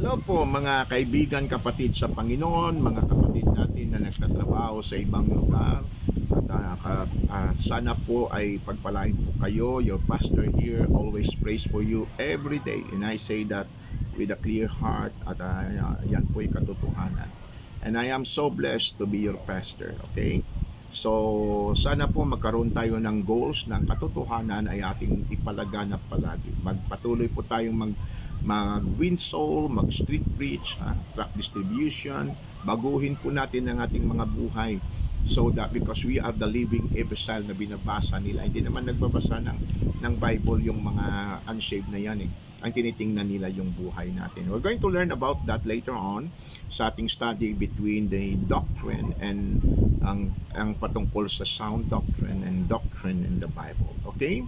Hello po mga kaibigan, kapatid sa Panginoon, mga kapatid natin na nagtatrabaho sa ibang lugar. At sana po ay pagpalain po kayo. Your pastor here always prays for you every day. And I say that with a clear heart at yan po ay katotohanan. And I am so blessed to be your pastor. Okay? So, sana po magkaroon tayo ng goals ng katotohanan ay ating ipalaganap palagi. Magpatuloy po tayong mag-win soul, mag-street preach, track distribution, baguhin po natin ang ating mga buhay so that because we are the living epistle na binabasa nila. Hindi naman nagbabasa ng Bible yung mga unsaved na yan eh. Ang tinitingnan nila yung buhay natin. We're going to learn about that later on sa ating study between the doctrine and ang patungkol sa sound doctrine and doctrine in the Bible. Okay?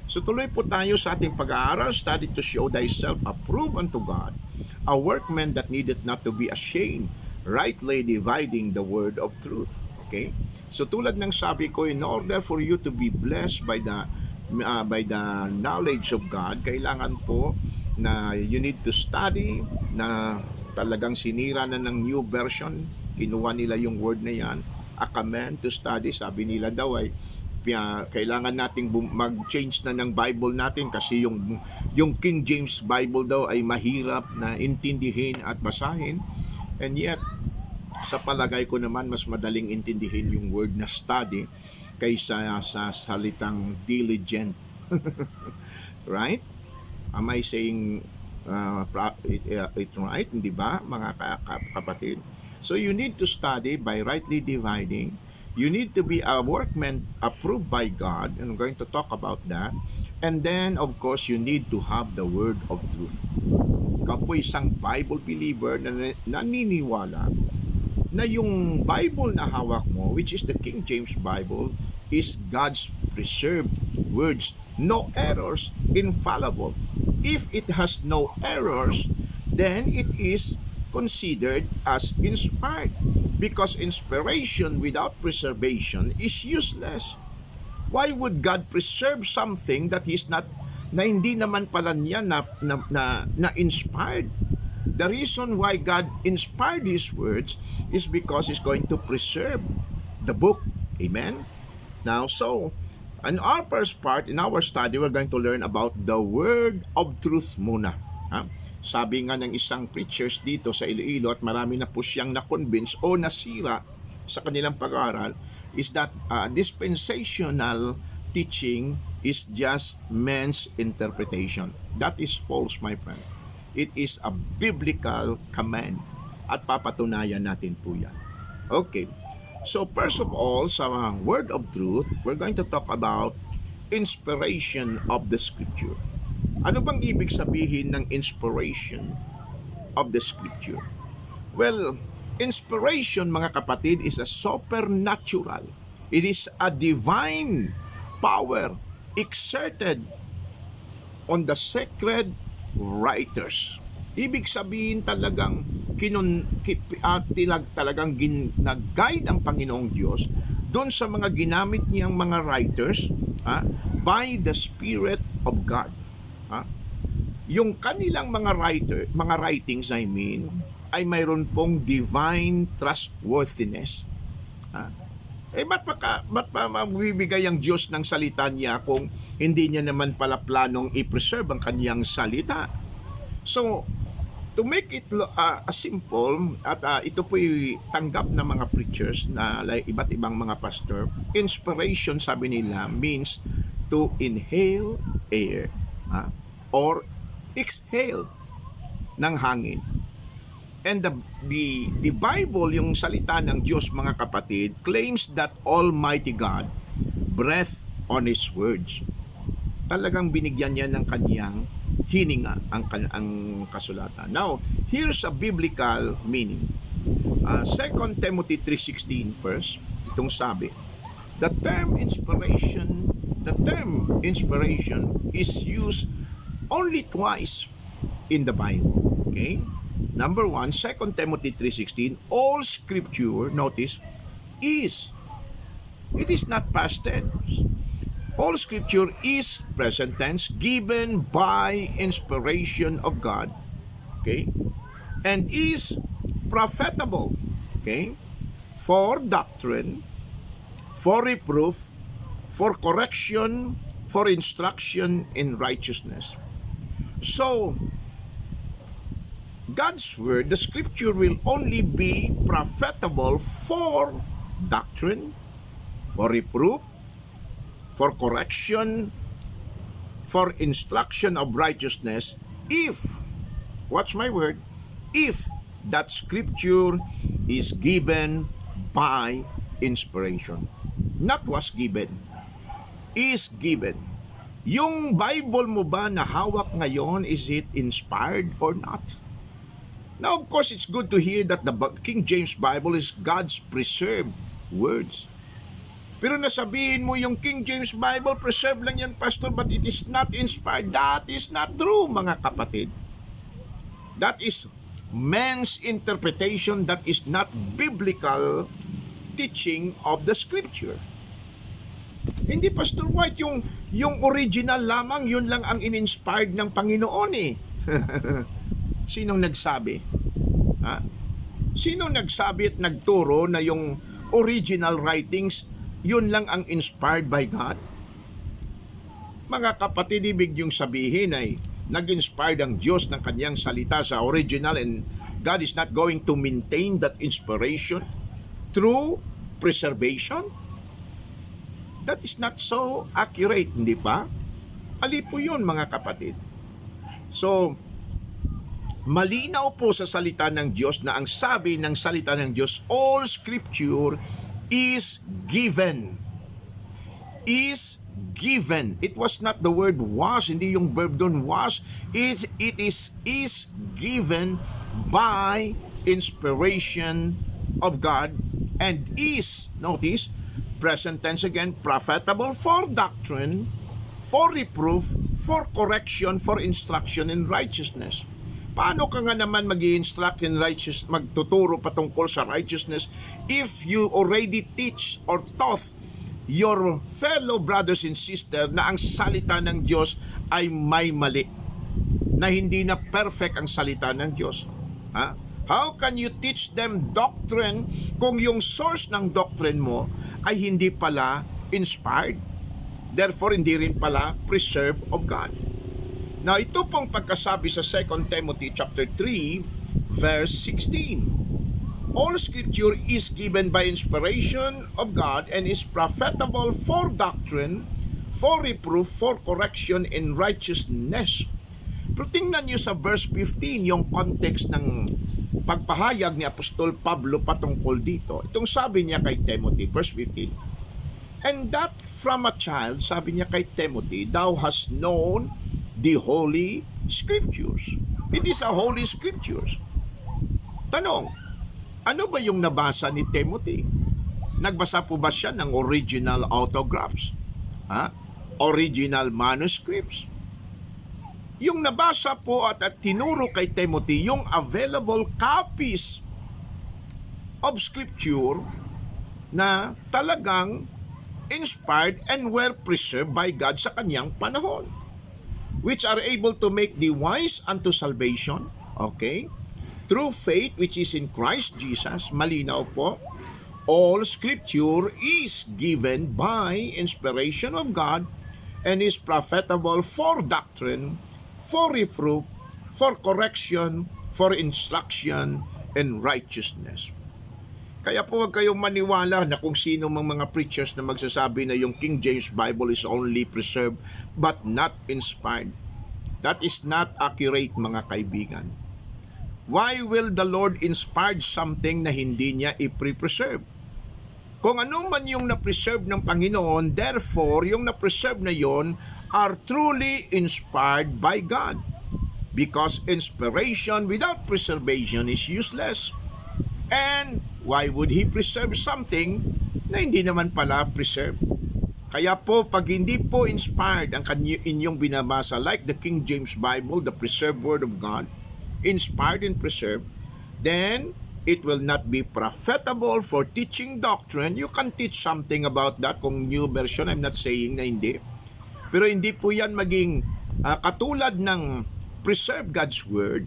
So tuloy po tayo sa ating pag-aaral, study to show thyself approved unto God, a workman that needeth not to be ashamed, rightly dividing the word of truth. Okay? So tulad ng sabi ko, in order for you to be blessed by the knowledge of God, kailangan po na you need to study, na talagang sinira na ng new version, kinuha nila yung word na yan, a command to study, sabi nila daw ay kailangan nating mag-change na ng Bible natin kasi yung King James Bible daw ay mahirap na intindihin at basahin, and yet sa palagay ko naman mas madaling intindihin yung word na study kaysa sa salitang diligent. Right? Am I saying it right? Hindi ba mga kapatid? So you need to study by rightly dividing. You need to be a workman approved by God, and I'm going to talk about that. And then, of course, you need to have the word of truth. Ikaw po isang Bible believer na naniniwala na yung Bible na hawak mo, which is the King James Bible, is God's preserved words. No errors, infallible. If it has no errors, then it is considered as inspired, because inspiration without preservation is useless. Why would God preserve something that is not, na hindi naman pala niya na inspired? The reason why God inspired His words is because He's going to preserve the book. Amen? Now, so in our first part, in our study, we're going to learn about the word of truth muna. Sabi nga ng isang preachers dito sa Iloilo, at marami na po siyang na-convince o nasira sa kanilang pag-aaral, is that dispensational teaching is just man's interpretation. That is false, my friend. It is a biblical command, at papatunayan natin po yan. Okay, so first of all, sa word of truth, we're going to talk about inspiration of the scripture. Ano bang ibig sabihin ng inspiration of the scripture? Well, inspiration, mga kapatid, is a supernatural. It is a divine power exerted on the sacred writers. Ibig sabihin talagang talagang nag-guide ang Panginoong Diyos doon sa mga ginamit niyang mga writers by the Spirit of God. Yung kanilang mga writings, ay mayroon pong divine trustworthiness. Ba't pa mabibigay ang Diyos ng salita niya kung hindi niya naman pala planong i-preserve ang kaniyang salita? So, to make it simple, at ito po'y tanggap ng mga preachers na iba't ibang mga pastor, inspiration, sabi nila, means to inhale air or exhale ng hangin. And the Bible, yung salita ng Diyos, mga kapatid, claims that Almighty God breathed on His words. Talagang binigyan niya ng kaniyang hininga ang kasulatan. Now, here's a biblical meaning. 2 Timothy 3:16 first, itong sabi, the term inspiration is used only twice in the Bible. Okay? Number 1, 2 Timothy 3:16, all scripture, notice, it is not past tense. All scripture is present tense, given by inspiration of God. Okay? and is profitable, okay, for doctrine, for reproof, for correction, for instruction in righteousness. So, God's word, the scripture will only be profitable for doctrine, for reproof, for correction, for instruction of righteousness, if, watch my word, if that scripture is given by inspiration. Not was given, is given. Yung Bible mo ba na hawak ngayon, is it inspired or not? Now, of course, it's good to hear that the King James Bible is God's preserved words. Pero nasabihin mo yung King James Bible, preserved lang yan, Pastor, but it is not inspired. That is not true, mga kapatid. That is man's interpretation. That is not biblical teaching of the Scripture. Hindi, Pastor White, yung original lamang, yun lang ang in-inspired ng Panginoon eh. Sinong nagsabi? Ha? Sinong nagsabi at nagturo na yung original writings, yun lang ang inspired by God? Mga kapatid, ibig yung sabihin ay nag-inspired ang Diyos ng kanyang salita sa original, and God is not going to maintain that inspiration through preservation? That is not so accurate, hindi ba? Ali po yun, mga kapatid. So, malinaw po sa salita ng Diyos na ang sabi ng salita ng Diyos, all scripture is given. Is given. It was not the word was, hindi yung verb doon was. It is given by inspiration of God, and is, notice, present tense again, profitable for doctrine, for reproof, for correction, for instruction in righteousness. Paano ka nga naman mag-i-instruct in righteousness, magtuturo patungkol sa righteousness, if you already teach or taught your fellow brothers and sisters na ang salita ng Diyos ay may mali, na hindi na perfect ang salita ng Diyos? Ha? How can you teach them doctrine kung yung source ng doctrine mo ay hindi pala inspired? Therefore, hindi rin pala preserved of God. Now, ito pong pagkasabi sa 2 Timothy chapter 3, verse 16. All scripture is given by inspiration of God and is profitable for doctrine, for reproof, for correction in righteousness. Pero tingnan nyo sa verse 15, yung context ng pagpahayag ni Apostol Pablo patungkol dito. Itong sabi niya kay Timothy, verse 15. And that from a child, sabi niya kay Timothy, thou hast known the Holy Scriptures. It is a Holy Scriptures. Tanong, ano ba yung nabasa ni Timothy? Nagbasa po ba siya ng original autographs? Ha? Original manuscripts? Yung nabasa po at tinuro kay Timothy, yung available copies of Scripture na talagang inspired and were preserved by God sa kanyang panahon, which are able to make the wise unto salvation, okay, through faith which is in Christ Jesus. Malinaw po, all scripture is given by inspiration of God and is profitable for doctrine, for reproof, for correction, for instruction in righteousness. Kaya po huwag kayong maniwala na kung sino mang mga preachers na magsasabi na yung King James Bible is only preserved but not inspired. That is not accurate, mga kaibigan. Why will the Lord inspire something na hindi niya i-preserve? Kung ano man yung na-preserve ng Panginoon, therefore, yung na-preserve na yon are truly inspired by God. Because inspiration without preservation is useless. And why would He preserve something na hindi naman pala preserved? Kaya po, pag hindi po inspired ang inyong binabasa, like the King James Bible, the preserved Word of God, inspired and preserved, then it will not be profitable for teaching doctrine. You can teach something about that kung new version. I'm not saying na hindi. Pero hindi po yan maging katulad ng preserve God's Word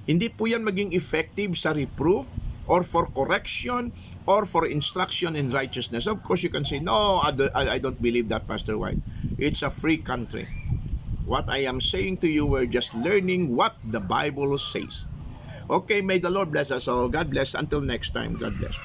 Hindi po yan maging effective sa reproof or for correction or for instruction in righteousness. Of course, you can say, no, I don't believe that, Pastor White. It's a free country. What I am saying to you, we're just learning what the Bible says. Okay, may the Lord bless us all. God bless. Until next time, God bless.